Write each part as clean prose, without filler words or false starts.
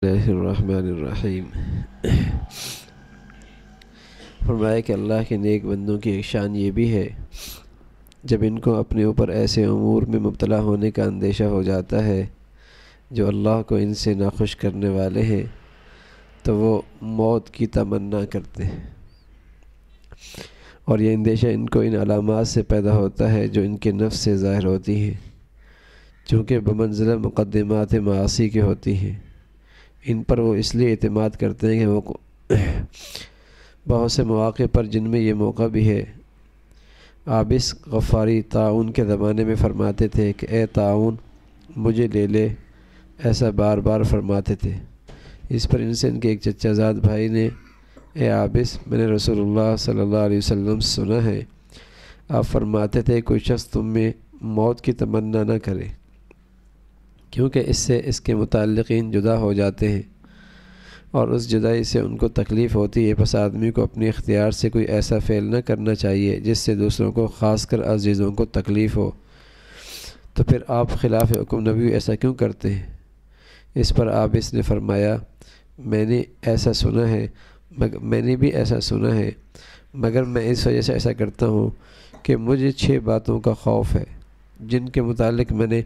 اللہ الرحمن الرحیم۔ فرمایا کہ اللہ کے نیک بندوں کی ایک شان یہ بھی ہے، جب ان کو اپنے اوپر ایسے امور میں مبتلا ہونے کا اندیشہ ہو جاتا ہے جو اللہ کو ان سے ناخوش کرنے والے ہیں، تو وہ موت کی تمنا کرتے ہیں، اور یہ اندیشہ ان کو ان علامات سے پیدا ہوتا ہے جو ان کے نفس سے ظاہر ہوتی ہیں، چونکہ بمنزلہ مقدمات معاصی کے ہوتی ہیں۔ ان پر وہ اس لیے اعتماد کرتے ہیں کہ وہ بہت سے مواقع پر، جن میں یہ موقع بھی ہے، عابس غفاری طاعون کے زمانے میں فرماتے تھے کہ اے طاعون مجھے لے لے، ایسا بار بار فرماتے تھے۔ اس پر ان سے ان کے ایک چچا زاد بھائی نے، اے عابس، میں نے رسول اللہ صلی اللہ علیہ وسلم سے سنا ہے، آپ فرماتے تھے کوئی شخص تم میں موت کی تمنا نہ کرے، کیونکہ اس سے اس کے متعلقین جدا ہو جاتے ہیں، اور اس جدائی سے ان کو تکلیف ہوتی ہے۔ پس آدمی کو اپنے اختیار سے کوئی ایسا فعل نہ کرنا چاہیے جس سے دوسروں کو، خاص کر عزیزوں کو، تکلیف ہو۔ تو پھر آپ خلاف حکم نبی ایسا کیوں کرتے ہیں؟ اس پر عابس نے فرمایا، میں نے بھی ایسا سنا ہے، مگر میں اس وجہ سے ایسا کرتا ہوں کہ مجھے 6 باتوں کا خوف ہے، جن کے متعلق میں نے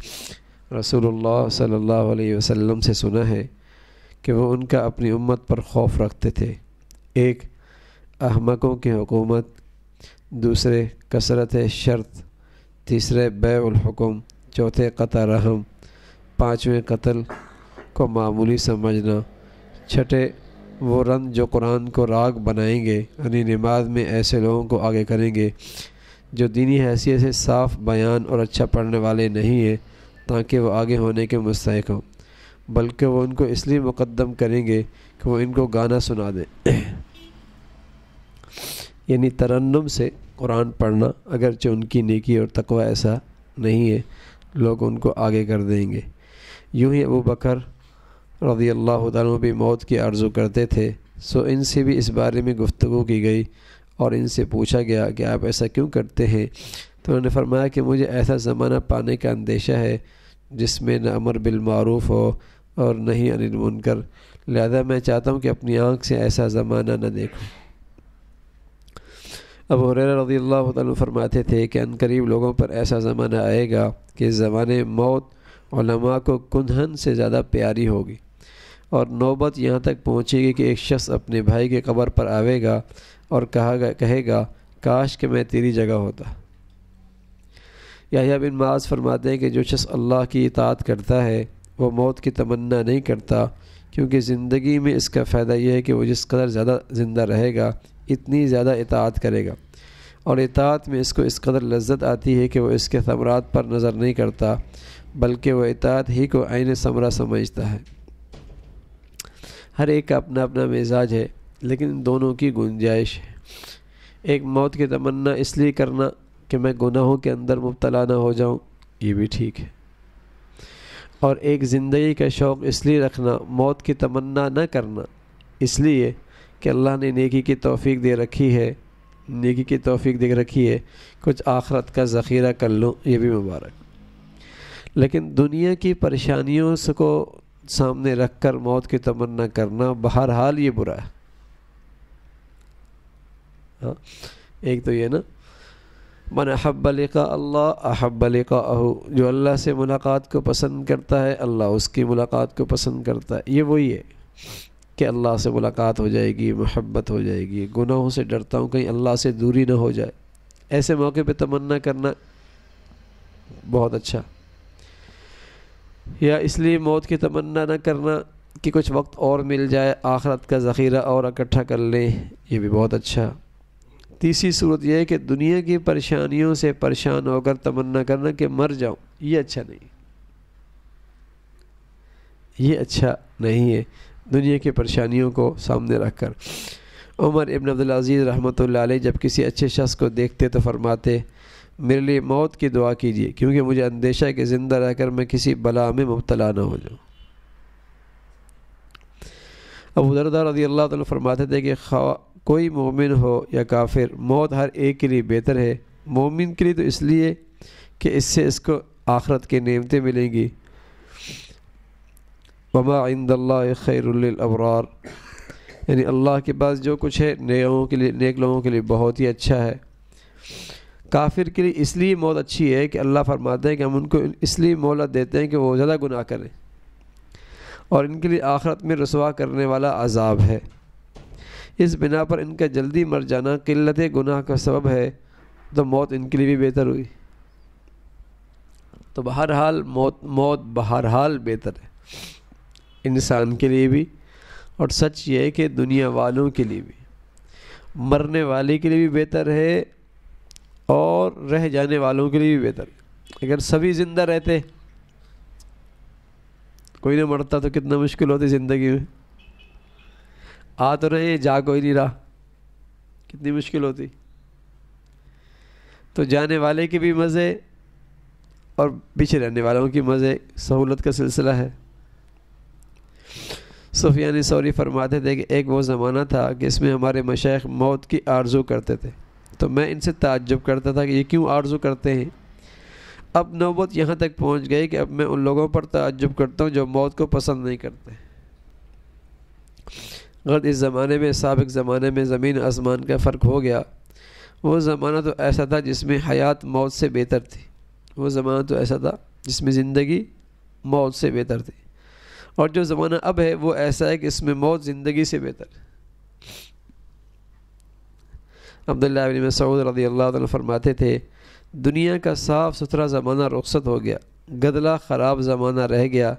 رسول اللہ صلی اللہ علیہ وسلم سے سنا ہے کہ وہ ان کا اپنی امت پر خوف رکھتے تھے۔ 1، احمقوں کی حکومت، 2، کثرت شرط، 3، بیع الحکم، 4، قطع رحم، 5، قتل کو معمولی سمجھنا، 6، وہ رند جو قرآن کو راگ بنائیں گے، یعنی نماز میں ایسے لوگوں کو آگے کریں گے جو دینی حیثیت سے صاف بیان اور اچھا پڑھنے والے نہیں ہیں تاکہ وہ آگے ہونے کے مستحق ہوں، بلکہ وہ ان کو اس لیے مقدم کریں گے کہ وہ ان کو گانا سنا دیں، یعنی ترنم سے قرآن پڑھنا، اگرچہ ان کی نیکی اور تقوی ایسا نہیں ہے، لوگ ان کو آگے کر دیں گے۔ یوں ہی ابو بکر رضی اللہ تعالیٰ عنہ بھی موت کی آرزو کرتے تھے، سو ان سے بھی اس بارے میں گفتگو کی گئی اور ان سے پوچھا گیا کہ آپ ایسا کیوں کرتے ہیں؟ تو انہوں نے فرمایا کہ مجھے ایسا زمانہ پانے کا اندیشہ ہے جس میں نہ امر بالمعروف ہو اور نہ ہی عن المنکر، لہذا میں چاہتا ہوں کہ اپنی آنکھ سے ایسا زمانہ نہ دیکھوں۔ ابو ہریرہ رضی اللہ تعالیٰ فرماتے تھے کہ عنقریب لوگوں پر ایسا زمانہ آئے گا کہ اس زمانے موت علماء کو کندھن سے زیادہ پیاری ہوگی، اور نوبت یہاں تک پہنچے گی کہ ایک شخص اپنے بھائی کے قبر پر آوے گا اور کہے گا کاش کہ میں تیری جگہ ہوتا۔ یحییٰ بن معاذ فرماتے ہیں کہ جو شخص اللہ کی اطاعت کرتا ہے وہ موت کی تمنا نہیں کرتا، کیونکہ زندگی میں اس کا فائدہ یہ ہے کہ وہ جس قدر زیادہ زندہ رہے گا اتنی زیادہ اطاعت کرے گا، اور اطاعت میں اس کو اس قدر لذت آتی ہے کہ وہ اس کے ثمرات پر نظر نہیں کرتا، بلکہ وہ اطاعت ہی کو عین ثمرہ سمجھتا ہے۔ ہر ایک کا اپنا اپنا مزاج ہے، لیکن ان دونوں کی گنجائش ہے۔ ایک موت کی تمنا اس لیے کرنا کہ میں گناہوں کے اندر مبتلا نہ ہو جاؤں، یہ بھی ٹھیک ہے، اور ایک زندگی کا شوق اس لیے رکھنا، موت کی تمنا نہ کرنا اس لیے کہ اللہ نے نیکی کی توفیق دے رکھی ہے، کچھ آخرت کا ذخیرہ کر لوں، یہ بھی مبارک۔ لیکن دنیا کی پریشانیوں کو سامنے رکھ کر موت کی تمنا کرنا بہرحال یہ برا ہے۔ ایک تو یہ نا، من احب لقاء اللہ احب لقاءہ، جو اللہ سے ملاقات کو پسند کرتا ہے اللہ اس کی ملاقات کو پسند کرتا ہے۔ یہ وہی ہے کہ اللہ سے ملاقات ہو جائے گی، محبت ہو جائے گی، گناہوں سے ڈرتا ہوں کہیں اللہ سے دوری نہ ہو جائے، ایسے موقع پہ تمنا کرنا بہت اچھا۔ یا اس لیے موت کی تمنا نہ کرنا کہ کچھ وقت اور مل جائے، آخرت کا ذخیرہ اور اکٹھا کر لیں، یہ بھی بہت اچھا۔ تیسری صورت یہ ہے کہ دنیا کی پریشانیوں سے پریشان ہو کر تمنا کرنا کہ مر جاؤں، یہ اچھا نہیں ہے دنیا کی پریشانیوں کو سامنے رکھ کر۔ عمر ابن عبدالعزیز رحمۃ اللہ علیہ جب کسی اچھے شخص کو دیکھتے تو فرماتے میرے لیے موت کی دعا کیجیے، کیونکہ مجھے اندیشہ ہے کہ زندہ رہ کر میں کسی بلا میں مبتلا نہ ہو جاؤں۔ ابو درداء رضی اللہ تعالیٰ فرماتے تھے کہ کوئی مومن ہو یا کافر، موت ہر ایک کے لیے بہتر ہے۔ مومن کے لیے تو اس لیے کہ اس سے اس کو آخرت کی نعمتیں ملیں گی، وما عند اللہ خیر للابرار، یعنی اللہ کے پاس جو کچھ ہے نیک لوگوں کے لیے بہت ہی اچھا ہے۔ کافر کے لیے اس لیے موت اچھی ہے کہ اللہ فرماتے ہیں کہ ہم ان کو اس لیے مہلت دیتے ہیں کہ وہ زیادہ گناہ کریں، اور ان کے لیے آخرت میں رسوا کرنے والا عذاب ہے۔ اس بنا پر ان کا جلدی مر جانا قلت گناہ کا سبب ہے، تو موت ان کے لیے بھی بہتر ہوئی۔ تو بہرحال موت بہرحال بہتر ہے انسان کے لیے بھی، اور سچ یہ ہے کہ دنیا والوں کے لیے بھی، مرنے والے کے لیے بھی بہتر ہے اور رہ جانے والوں کے لیے بھی بہتر ہے۔ اگر سبھی زندہ رہتے، کوئی نہ مرتا، تو کتنا مشکل ہوتی زندگی میں۔ آ تو رہے، جا کوئی نہیں رہا، کتنی مشکل ہوتی۔ تو جانے والے کے بھی مزے اور پیچھے رہنے والوں کی مزے، سہولت کا سلسلہ ہے۔ سفیان ثوری فرماتے تھے کہ ایک وہ زمانہ تھا کہ اس میں ہمارے مشائخ موت کی آرزو کرتے تھے، تو میں ان سے تعجب کرتا تھا کہ یہ کیوں آرزو کرتے ہیں۔ اب نوبت یہاں تک پہنچ گئی کہ اب میں ان لوگوں پر تعجب کرتا ہوں جو موت کو پسند نہیں کرتے۔ اگر اس زمانے میں سابق زمانے میں زمین آسمان کا فرق ہو گیا، وہ زمانہ تو ایسا تھا جس میں حیات موت سے بہتر تھی، وہ زمانہ تو ایسا تھا جس میں زندگی موت سے بہتر تھی، اور جو زمانہ اب ہے وہ ایسا ہے کہ اس میں موت زندگی سے بہتر ہے۔ عبداللہ بن مسعود رضی اللہ عنہ فرماتے تھے، دنیا کا صاف ستھرا زمانہ رخصت ہو گیا، گدلا خراب زمانہ رہ گیا،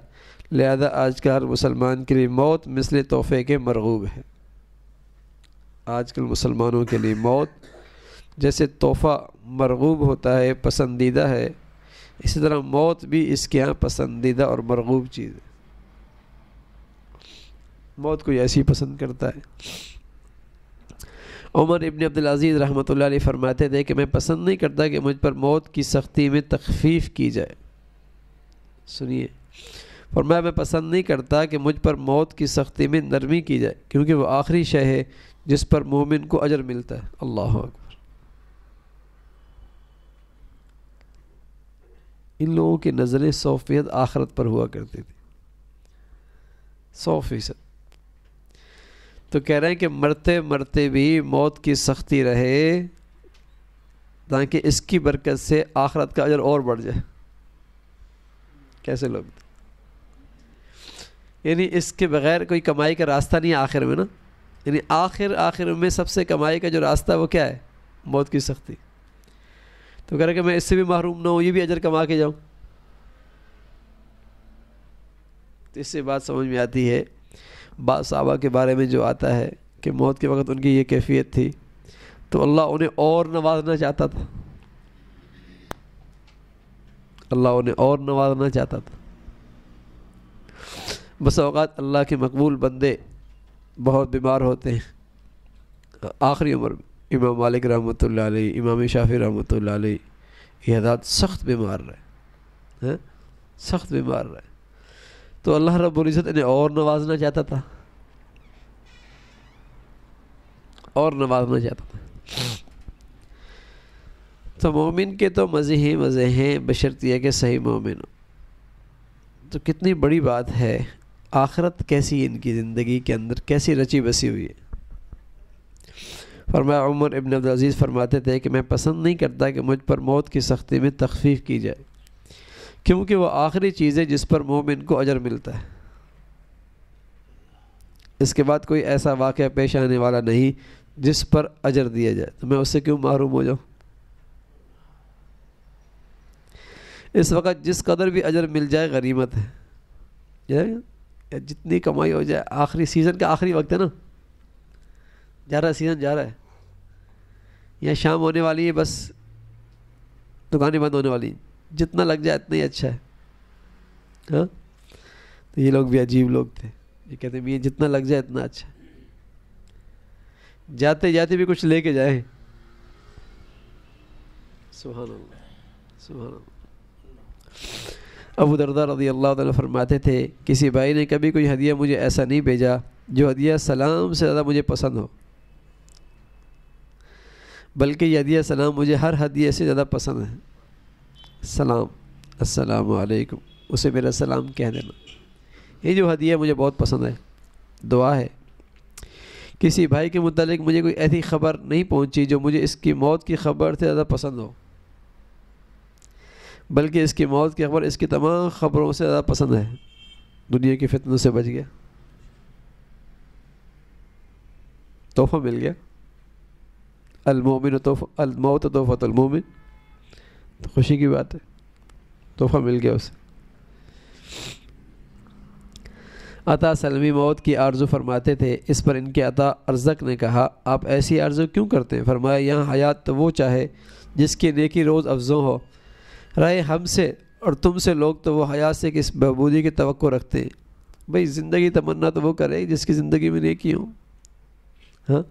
لہذا آج کل مسلمان کے لیے موت مثل تحفے کے مرغوب ہے۔ آج کل مسلمانوں کے لیے موت جیسے تحفہ مرغوب ہوتا ہے، پسندیدہ ہے، اسی طرح موت بھی اس کے ہاں پسندیدہ اور مرغوب چیز ہے۔ موت کوئی ایسی پسند کرتا ہے۔ عمر ابن عبدالعزیز رحمۃ اللہ علیہ فرماتے تھے کہ میں پسند نہیں کرتا کہ مجھ پر موت کی سختی میں تخفیف کی جائے۔ سنیے، فرمایا میں پسند نہیں کرتا کہ مجھ پر موت کی سختی میں نرمی کی جائے، کیونکہ وہ آخری شے ہے جس پر مومن کو اجر ملتا ہے۔ اللہ اکبر۔ ان لوگوں کی نظریں 100% آخرت پر ہوا کرتی تھی، 100%۔ تو کہہ رہے ہیں کہ مرتے مرتے بھی موت کی سختی رہے تاکہ اس کی برکت سے آخرت کا اجر اور بڑھ جائے۔ کیسے لوگ تھے؟ یعنی اس کے بغیر کوئی کمائی کا راستہ نہیں ہے آخر میں نا، یعنی آخر میں سب سے کمائی کا جو راستہ ہے وہ کیا ہے؟ موت کی سختی۔ تو کہہ رہے کہ میں اس سے بھی محروم نہ ہوں، یہ بھی اجر کما کے جاؤں۔ تو اس سے بات سمجھ میں آتی ہے بعض صحابہ کے بارے میں جو آتا ہے کہ موت کے وقت ان کی یہ کیفیت تھی، تو اللہ انہیں اور نوازنا چاہتا تھا، اللہ انہیں اور نوازنا چاہتا تھا۔ بس اوقات اللہ کے مقبول بندے بہت بیمار ہوتے ہیں آخری عمر میں۔ امام مالک رحمۃ اللہ علیہ، امام شافعی رحمۃ اللہ علیہ، یہ حضرات سخت بیمار رہے، سخت بیمار رہے، تو اللہ رب العزت انہیں اور نوازنا چاہتا تھا، اور نوازنا چاہتا تھا۔ تو مومن کے تو مزے ہی مزے ہیں، بشرطیہ کہ صحیح مومن ہو۔ تو کتنی بڑی بات ہے، آخرت کیسی ان کی زندگی کے اندر کیسی رچی بسی ہوئی ہے۔ فرمایا عمر ابن عبدالعزیز فرماتے تھے کہ میں پسند نہیں کرتا کہ مجھ پر موت کی سختی میں تخفیف کی جائے، کیونکہ وہ آخری چیز ہے جس پر مومن کو اجر ملتا ہے۔ اس کے بعد کوئی ایسا واقعہ پیش آنے والا نہیں جس پر اجر دیا جائے، تو میں اس سے کیوں محروم ہو جاؤں؟ اس وقت جس قدر بھی اجر مل جائے غنیمت ہے، جتنی کمائی ہو جائے۔ آخری سیزن کا آخری وقت ہے نا، جا رہا ہے سیزن، جا رہا ہے، یا شام ہونے والی ہے، بس دکانیں بند ہونے والی ہیں، جتنا لگ جائے اتنا ہی اچھا ہے۔ ہاں، تو یہ لوگ بھی عجیب لوگ تھے، یہ کہتے ہیں یہ جتنا لگ جائے اتنا اچھا ہے، جاتے جاتے بھی کچھ لے کے جائیں۔ سبحان اللہ، سبحان اللہ۔ ابو درداء رضی اللہ عنہ فرماتے تھے کسی بھائی نے کبھی کوئی ہدیہ مجھے ایسا نہیں بھیجا جو ہدیہ سلام سے زیادہ مجھے پسند ہو، بلکہ یہ ہدیہ سلام مجھے ہر ہدیہ سے زیادہ پسند ہے۔ سلام، السلام علیکم، اسے میرا سلام کہہ دینا، یہ جو ہدیہ مجھے بہت پسند ہے. دعا ہے کسی بھائی کے متعلق مجھے کوئی ایسی خبر نہیں پہنچی جو مجھے اس کی موت کی خبر سے زیادہ پسند ہو، بلکہ اس کی موت کی خبر اس کی تمام خبروں سے زیادہ پسند ہے. دنیا کی فتنوں سے بچ گیا، تحفہ مل گیا. المومن تحفہ الموت تحفۃ المومن، تو خوشی کی بات ہے، تحفہ مل گیا اسے. عطا سلمی موت کی آرزو فرماتے تھے. اس پر ان کے عطا ارزق نے کہا آپ ایسی آرزو کیوں کرتے ہیں؟ فرمایا یہاں حیات تو وہ چاہے جس کی نیکی روز افزوں ہو. رہے ہم سے اور تم سے لوگ تو وہ حیات سے کس بہبودی کی توقع رکھتے ہیں. بھئی زندگی تمنا تو وہ کرے جس کی زندگی میں نیکی ہوں. ہاں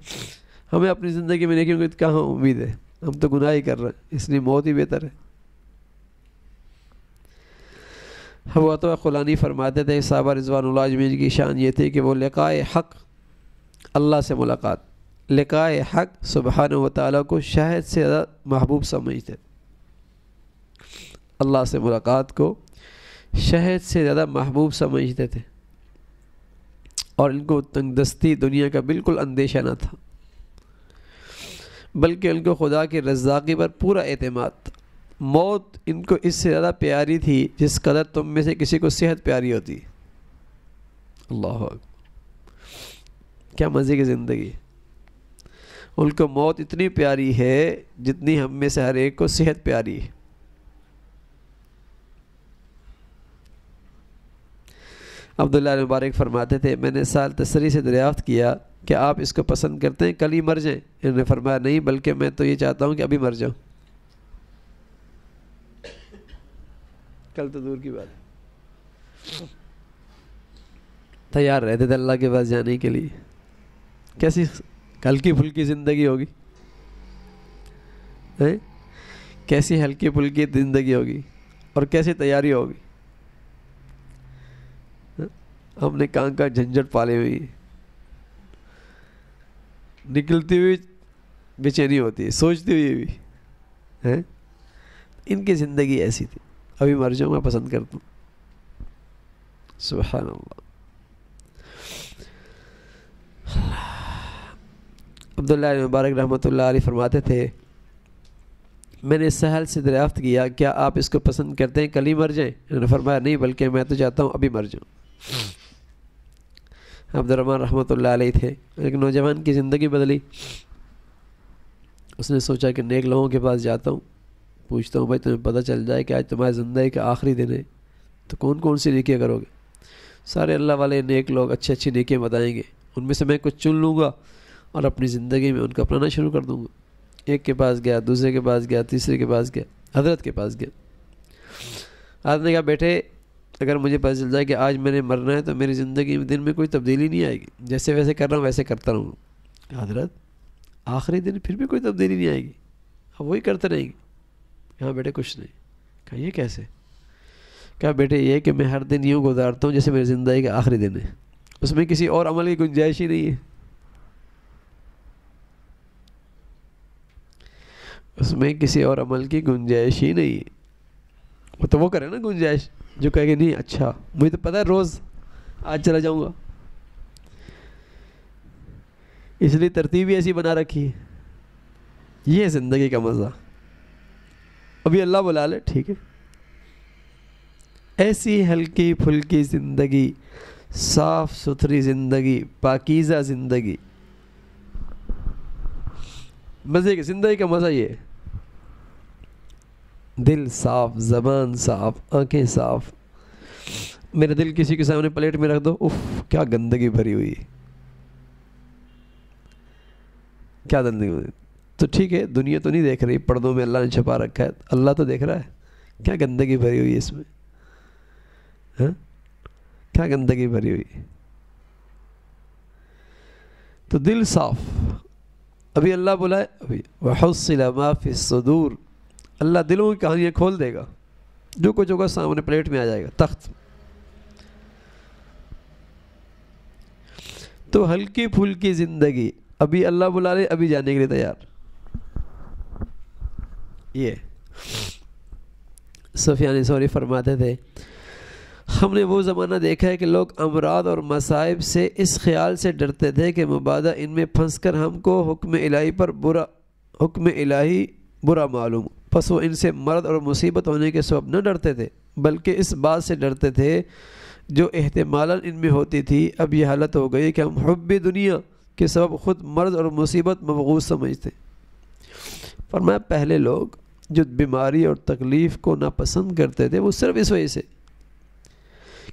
ہمیں اپنی زندگی میں نیکیوں کی کہاں امید ہے؟ ہم تو گناہ ہی کر رہے ہیں، اس لیے موت ہی بہتر ہے. ابو عطا خلانی فرماتے تھے صحابہ رضوان اللہ اجمعین کی شان یہ تھی کہ وہ لقائے حق، اللہ سے ملاقات، لقائے حق سبحانہ و تعالیٰ کو شہد سے زیادہ محبوب سمجھتے. اللہ سے ملاقات کو شہد سے زیادہ محبوب سمجھتے تھے، اور ان کو تنگ دستی دنیا کا بالکل اندیشہ نہ تھا، بلکہ ان کو خدا کی رزاقی پر پورا اعتماد تھا. موت ان کو اس سے زیادہ پیاری تھی جس قدر تم میں سے کسی کو صحت پیاری ہوتی. اللہ اکبر، کیا مزے کی زندگی. ان کو موت اتنی پیاری ہے جتنی ہم میں سے ہر ایک کو صحت پیاری ہے. عبداللہ مبارک فرماتے تھے میں نے سال تسری سے دریافت کیا کہ آپ اس کو پسند کرتے ہیں کل ہی مر جائیں؟ انہوں نے فرمایا نہیں، بلکہ میں تو یہ چاہتا ہوں کہ ابھی مر جاؤں. کل تو دور کی بات ہے. تیار رہتے تھے اللہ کے پاس جانے کے لیے. کیسی ہلکی پھلکی زندگی ہوگی، کیسی ہلکی پھلکی زندگی ہوگی اور کیسی تیاری ہوگی. ہم نے کہاں کا جھنجھٹ پالے ہوئی، نکلتی ہوئی بے ہوتی ہے، سوچتی ہوئی بھی. ان کی زندگی ایسی تھی، ابھی مر جاؤں میں پسند کرتا ہوں. سبحان اللہ. عبداللہ مبارک رحمۃ اللہ علیہ فرماتے تھے میں نے سہل سے دریافت کیا کیا آپ اس کو پسند کرتے ہیں کل ہی مر جائیں؟ انہوں نے فرمایا نہیں، بلکہ میں تو چاہتا ہوں ابھی مر جاؤں. عبد الرحمن رحمۃ اللہ علیہ تھے، ایک نوجوان کی زندگی بدلی. اس نے سوچا کہ نیک لوگوں کے پاس جاتا ہوں، پوچھتا ہوں بھائی تمہیں پتہ چل جائے کہ آج تمہاری زندگی کا آخری دن ہے تو کون کون سی نیکیاں کرو گے؟ سارے اللہ والے نیک لوگ اچھی اچھی نیکیاں بتائیں گے، ان میں سے میں کچھ چن لوں گا اور اپنی زندگی میں ان کو اپنانا شروع کر دوں گا. ایک کے پاس گیا، دوسرے کے پاس گیا، تیسرے کے پاس گیا، حضرت کے پاس گیا. حضرت نے کہا بیٹے اگر مجھے پتہ چل جائے کہ آج میں نے مرنا ہے تو میری زندگی میں دن میں کوئی تبدیلی نہیں آئے گی، جیسے ویسے کر رہا ہوں ویسے کرتا رہوں. حضرت آخری دن پھر بھی کوئی تبدیلی نہیں آئے گی، اب وہی کرتے رہیں گے؟ کہا بیٹے کچھ نہیں. کہا یہ کیسے؟ کہا بیٹے یہ کہ میں ہر دن یوں گزارتا ہوں جیسے میری زندگی کا آخری دن ہے، اس میں کسی اور عمل کی گنجائش ہی نہیں ہے. اس میں کسی اور عمل کی گنجائش ہی نہیں ہے. وہ تو وہ کرے نا گنجائش، جو کہے کہ نہیں اچھا مجھے تو پتہ ہے روز آج چلا جاؤں گا، اس لیے ترتیب ہی ایسی بنا رکھی ہے. یہ ہے زندگی کا مزہ. ابھی اللہ بلا لے ٹھیک ہے. ایسی ہلکی پھلکی زندگی، صاف ستھری زندگی، پاکیزہ زندگی، مزے کی زندگی کا مزہ یہ ہے. دل صاف، زبان صاف، آنکھیں صاف. میرا دل کسی کے سامنے پلیٹ میں رکھ دو، اف کیا گندگی بھری ہوئی ہے، کیا گندگی بھری. تو ٹھیک ہے دنیا تو نہیں دیکھ رہی، پردوں میں اللہ نے چھپا رکھا ہے، اللہ تو دیکھ رہا ہے کیا گندگی بھری ہوئی ہے اس میں. ہاں کیا گندگی بھری ہوئی. تو دل صاف. ابھی اللہ بلائے ابھی وَحُصِّلَ مَا فِي الصُّدُورِ، اللہ دلوں کی کہانیاں کھول دے گا، جو کچھ ہوگا سامنے پلیٹ میں آ جائے گا، تخت. تو ہلکی پھلکی زندگی، ابھی اللہ بلا لے ابھی جانے کے لیے تیار. یہ سفیان ثوری فرماتے تھے ہم نے وہ زمانہ دیکھا ہے کہ لوگ امراض اور مصائب سے اس خیال سے ڈرتے تھے کہ مبادا ان میں پھنس کر ہم کو حکم الہی برا معلوم، پس وہ ان سے مرض اور مصیبت ہونے کے سبب نہ ڈرتے تھے، بلکہ اس بات سے ڈرتے تھے جو احتمالاً ان میں ہوتی تھی۔ اب یہ حالت ہو گئی کہ ہم حب دنیا کے سبب خود مرض اور مصیبت مبغوض سمجھتے۔ فرمایا پہلے لوگ جو بیماری اور تکلیف کو ناپسند کرتے تھے وہ صرف اس وجہ سے،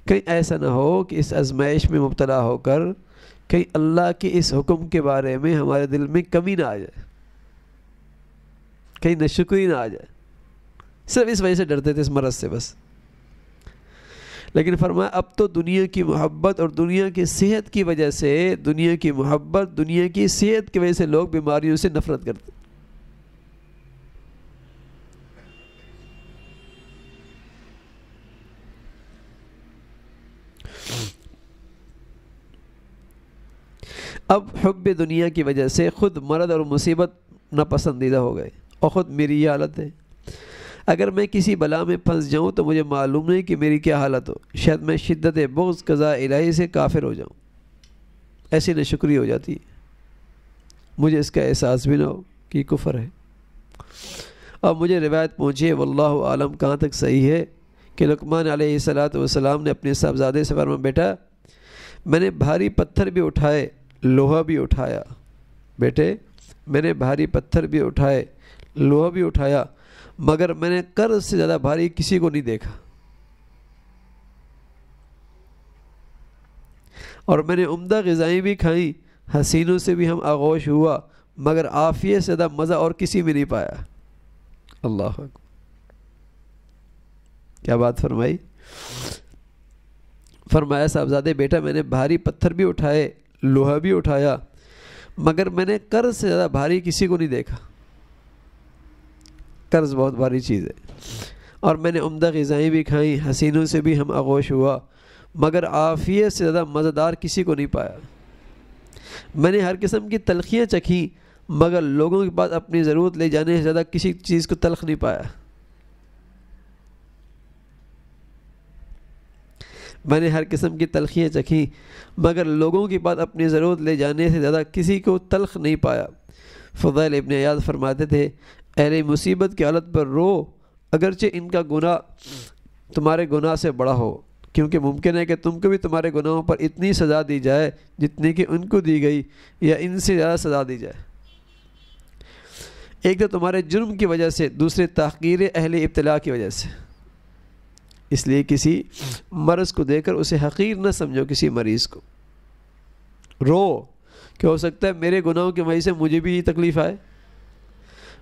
کہیں ایسا نہ ہو کہ اس آزمائش میں مبتلا ہو کر کہیں اللہ کے اس حکم کے بارے میں ہمارے دل میں کمی نہ آ جائے، کہیں ناشکری نہ آ جائے، صرف اس وجہ سے ڈرتے تھے، اس مرض سے بس۔ لیکن فرمایا اب تو دنیا کی محبت اور دنیا کی صحت کی وجہ سے، دنیا کی محبت دنیا کی صحت کی وجہ سے لوگ بیماریوں سے نفرت کرتے۔ اب حب دنیا کی وجہ سے خود مرض اور مصیبت ناپسندیدہ ہو گئے، اور خود میری یہ حالت ہے۔ اگر میں کسی بلا میں پھنس جاؤں تو مجھے معلوم نہیں کہ میری کیا حالت ہو، شاید میں شدت بغض قضاء الہی سے کافر ہو جاؤں، ایسی ناشکری ہو جاتی ہے، مجھے اس کا احساس بھی نہ ہو کہ یہ کفر ہے۔ اور مجھے روایت پہنچی ہے، واللہ عالم کہاں تک صحیح ہے، کہ لقمان علیہ السلام نے اپنے صاحبزادے سے فرمایا بیٹا میں نے بھاری پتھر بھی اٹھائے، لوہا بھی اٹھایا، بیٹے میں نے بھاری پتھر بھی اٹھائے، لوہا بھی اٹھایا، مگر میں نے قرض سے زیادہ بھاری کسی کو نہیں دیکھا، اور میں نے عمدہ غذائیں بھی کھائیں، حسینوں سے بھی ہم آغوش ہوا، مگر عافیت سے زیادہ مزہ اور کسی میں نہیں پایا۔ اللہ اکبر، کیا بات فرمائی۔ فرمایا صاحبزادے بیٹا میں نے بھاری پتھر بھی اٹھائے، لوہا بھی اٹھایا، مگر میں نے قرض سے زیادہ بھاری کسی کو نہیں دیکھا، قرض بہت بھاری چیز ہے، اور میں نے عمدہ غذائیں بھی کھائیں، حسینوں سے بھی ہم آغوش ہوا، مگر عافیت سے زیادہ مزیدار کسی کو نہیں پایا۔ میں نے ہر قسم کی تلخیاں چکھیں، مگر لوگوں کے پاس اپنی ضرورت لے جانے سے زیادہ کسی چیز کو تلخ نہیں پایا۔ میں نے ہر قسم کی تلخیاں چکھیں، مگر لوگوں کے پاس اپنی ضرورت لے جانے سے زیادہ کسی کو تلخ نہیں پایا۔ فضیل ابن عیاض فرماتے تھے اہل مصیبت کی حالت پر رو، اگرچہ ان کا گناہ تمہارے گناہ سے بڑا ہو، کیونکہ ممکن ہے کہ تم کو بھی تمہارے گناہوں پر اتنی سزا دی جائے جتنی کہ ان کو دی گئی، یا ان سے زیادہ سزا دی جائے۔ ایک تو تمہارے جرم کی وجہ سے، دوسرے تحقیر اہل ابتلاء کی وجہ سے۔ اس لیے کسی مرض کو دیکھ کر اسے حقیر نہ سمجھو، کسی مریض کو رو کہ ہو سکتا ہے میرے گناہوں کی وجہ سے مجھے بھی یہ تکلیف آئے،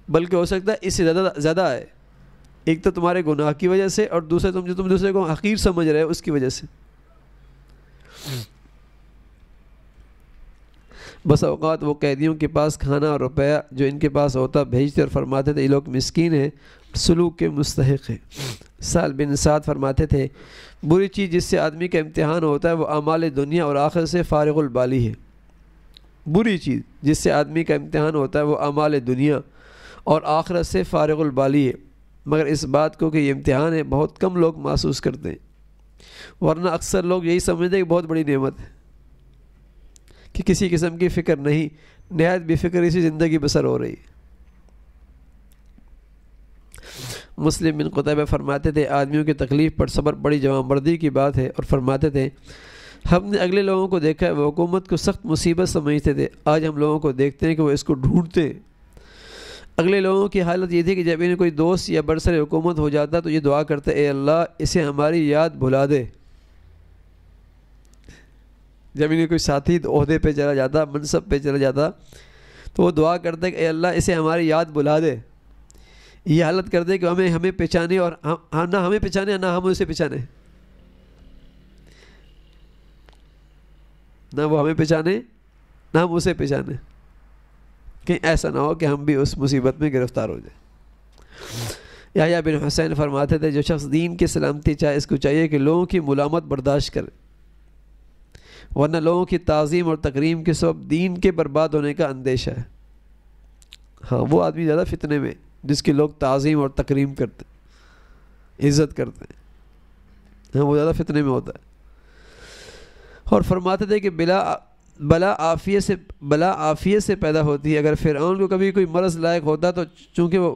بلکہ ہو سکتا ہے اس سے زیادہ آئے، ایک تو تمہارے گناہ کی وجہ سے، اور دوسرے تم دوسرے کو حقیر سمجھ رہے ہو اس کی وجہ سے۔ بس اوقات وہ قیدیوں کے پاس کھانا اور روپیہ جو ان کے پاس ہوتا بھیجتے اور فرماتے تھے یہ لوگ مسکین ہیں، سلوک کے مستحق ہیں۔ سہل بن سعد فرماتے تھے بری چیز جس سے آدمی کا امتحان ہوتا ہے وہ اعمال دنیا اور آخرت سے فارغ البالی ہے۔ بری چیز جس سے آدمی کا امتحان ہوتا ہے وہ اعمال دنیا اور آخرت سے فارغ البالی ہے، مگر اس بات کو کہ یہ امتحان ہے بہت کم لوگ محسوس کرتے ہیں، ورنہ اکثر لوگ یہی سمجھتے ہیں کہ بہت بڑی نعمت ہے کہ کسی قسم کی فکر نہیں، نہایت بے فکری سے زندگی بسر ہو رہی ہے۔ مسلم بن قتیبہ فرماتے تھے آدمیوں کی تکلیف پر صبر بڑی جوانمردی کی بات ہے، اور فرماتے تھے ہم نے اگلے لوگوں کو دیکھا ہے وہ حکومت کو سخت مصیبت سمجھتے تھے، آج ہم لوگوں کو دیکھتے ہیں کہ وہ اس کو ڈھونڈتے ہیں۔ اگلے لوگوں کی حالت یہ تھی کہ جب انہیں کوئی دوست یا برسر حکومت ہو جاتا تو یہ دعا کرتے اے اللہ اسے ہماری یاد بھلا دے۔ جب انہیں کوئی ساتھی عہدے پہ چلا جاتا، منصب پہ چلا جاتا، تو وہ دعا کرتے کہ اے اللہ اسے ہماری یاد بھلا دے، یہ حالت کر دے کہ ہمیں پہچانے، اور نہ ہمیں پہچانے نہ ہم اسے پہچانے، نہ وہ ہمیں پہچانے نہ ہم اسے پہچانے، کہیں ایسا نہ ہو کہ ہم بھی اس مصیبت میں گرفتار ہو جائیں۔ یحییٰ بن حسین فرماتے تھے جو شخص دین کی سلامتی چاہے اس کو چاہیے کہ لوگوں کی ملامت برداشت کرے، ورنہ لوگوں کی تعظیم اور تکریم کے سبب دین کے برباد ہونے کا اندیشہ ہے۔ ہاں وہ آدمی زیادہ فتنے میں جس کی لوگ تعظیم اور تکریم کرتے ہیں، عزت کرتے ہیں، وہ زیادہ فتنے میں ہوتا ہے. اور فرماتے تھے کہ بلا عافیت سے پیدا ہوتی ہے. اگر فرعون کو کبھی کوئی مرض لائق ہوتا تو چونکہ وہ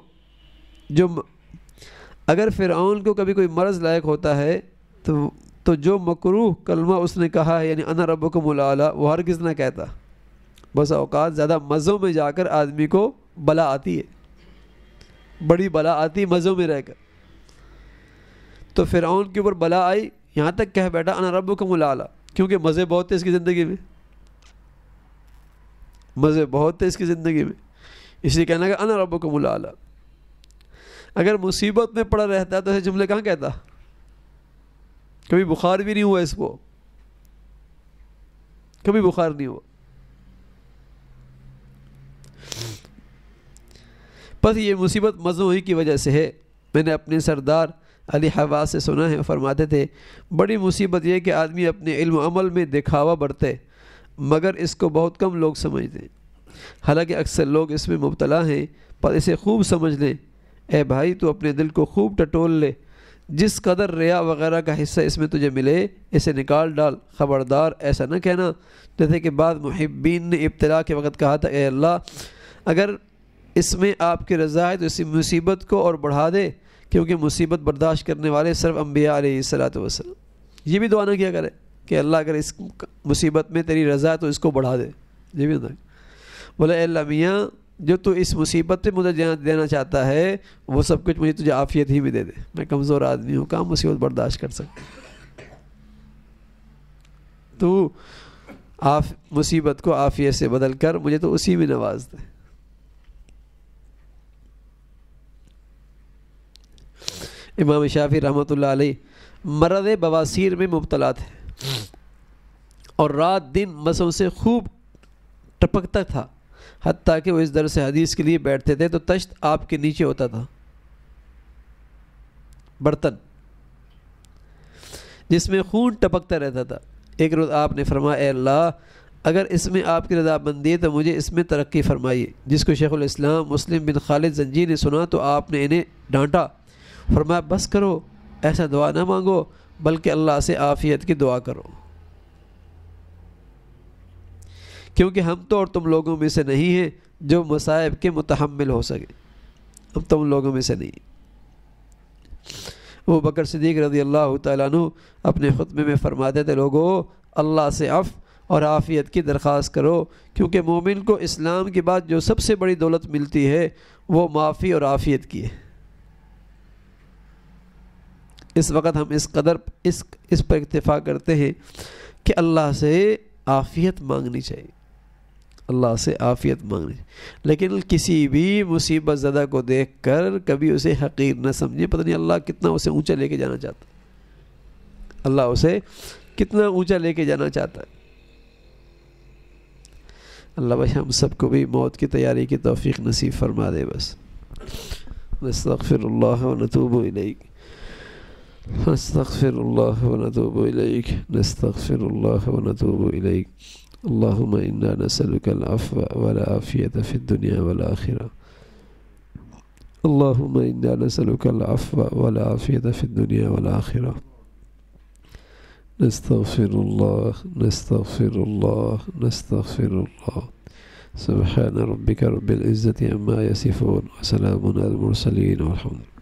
اگر فرعون کو کبھی کوئی مرض لائق ہوتا ہے تو جو مکروہ کلمہ اس نے کہا ہے یعنی انا ربکم الاعلی وہ ہرگز نہ کہتا. بس اوقات زیادہ مزوں میں جا کر آدمی کو بلا آتی ہے, بڑی بلا آتی مزوں میں رہ کر. تو فرعون کے اوپر بلا آئی, یہاں تک کہہ بیٹھا انا ربکم الاعلی, کیونکہ مزے بہت تھے اس کی زندگی میں, مزے بہت تھے اس کی زندگی میں, اس لیے کہنا کہ انا ربکم الاعلی. اگر مصیبت میں پڑا رہتا تو یہ جملے کہاں کہتا؟ کبھی بخار بھی نہیں ہوا اس کو, کبھی بخار نہیں ہوا. بس یہ مصیبت مزوں ہی کی وجہ سے ہے. میں نے اپنے سردار علی حواس سے سنا ہے, فرماتے تھے بڑی مصیبت یہ کہ آدمی اپنے علم و عمل میں دکھاوا برتے مگر اس کو بہت کم لوگ سمجھتے ہیں, حالانکہ اکثر لوگ اس میں مبتلا ہیں. پر اسے خوب سمجھ لیں اے بھائی, تو اپنے دل کو خوب ٹٹول لے, جس قدر ریا وغیرہ کا حصہ اس میں تجھے ملے اسے نکال ڈال. خبردار ایسا نہ کہنا جیسے کہ بعض محبین نے ابتلا کے وقت کہا تھا, اے اللہ اگر اس میں آپ کی رضا ہے تو اسی مصیبت کو اور بڑھا دے, کیونکہ مصیبت برداشت کرنے والے صرف انبیاء علیہ السلام. یہ بھی دعا نہ کیا کرے کہ اللہ اگر اس مصیبت میں تیری رضا ہے تو اس کو بڑھا دے. یہ بھی بولے اے اللہ میاں جو تو اس مصیبت پہ مجھے دینا چاہتا ہے وہ سب کچھ مجھے تجھے عافیت ہی میں دے دے. میں کمزور آدمی ہوں, کہاں مصیبت برداشت کر سکتا. تو مصیبت کو عافیت سے بدل کر مجھے تو اسی میں نواز دے. امام شافعی رحمۃ اللہ علیہ مرض بواسیر میں مبتلا تھے اور رات دن مسوں سے خوب ٹپکتا تھا, حتیٰ کہ وہ اس درس حدیث کے لیے بیٹھتے تھے تو تشت آپ کے نیچے ہوتا تھا, برتن جس میں خون ٹپکتا رہتا تھا. ایک روز آپ نے فرمایا اے اللہ اگر اس میں آپ کی رضا مندی ہے تو مجھے اس میں ترقی فرمائیے. جس کو شیخ الاسلام مسلم بن خالد زنجی نے سنا تو آپ نے انہیں ڈانٹا, فرمایا بس کرو, ایسا دعا نہ مانگو بلکہ اللہ سے عافیت کی دعا کرو, کیونکہ ہم تو اور تم لوگوں میں سے نہیں ہیں جو مصائب کے متحمل ہو سکے. ہم تم لوگوں میں سے نہیں. ابو بکر صدیق رضی اللہ تعالیٰ عنہ اپنے خطبے میں فرماتے تھے لوگو اللہ سے عفو اور عافیت کی درخواست کرو, کیونکہ مومن کو اسلام کے بعد جو سب سے بڑی دولت ملتی ہے وہ معافی اور عافیت کی ہے. اس وقت ہم اس قدر اس پر اکتفا کرتے ہیں کہ اللہ سے عافیت مانگنی چاہیے, اللہ سے عافیت مانگنی چاہیے, لیکن کسی بھی مصیبت زدہ کو دیکھ کر کبھی اسے حقیر نہ سمجھے. پتہ نہیں اللہ کتنا اسے اونچا لے کے جانا چاہتا ہے, اللہ اسے کتنا اونچا لے کے جانا چاہتا ہے. اللہ بھائی ہم سب کو بھی موت کی تیاری کی توفیق نصیب فرما دے. بس نستغفر اللہ و نتوب الیک, نستغفر اللہ و نتوب الیک, نستغفر اللہ و نتوب الیک. اللہم انا نسألک العفو والعافیت فی الدنیا والآخرہ. اللہم انا نسألک العفو والعافیت فی الدنیا والآخرہ. نستغفر اللہ, نستغفر اللہ, نستغفر اللہ. سبحان ربک رب العزة عما یصفون وسلام علی المرسلین والحمد للہ.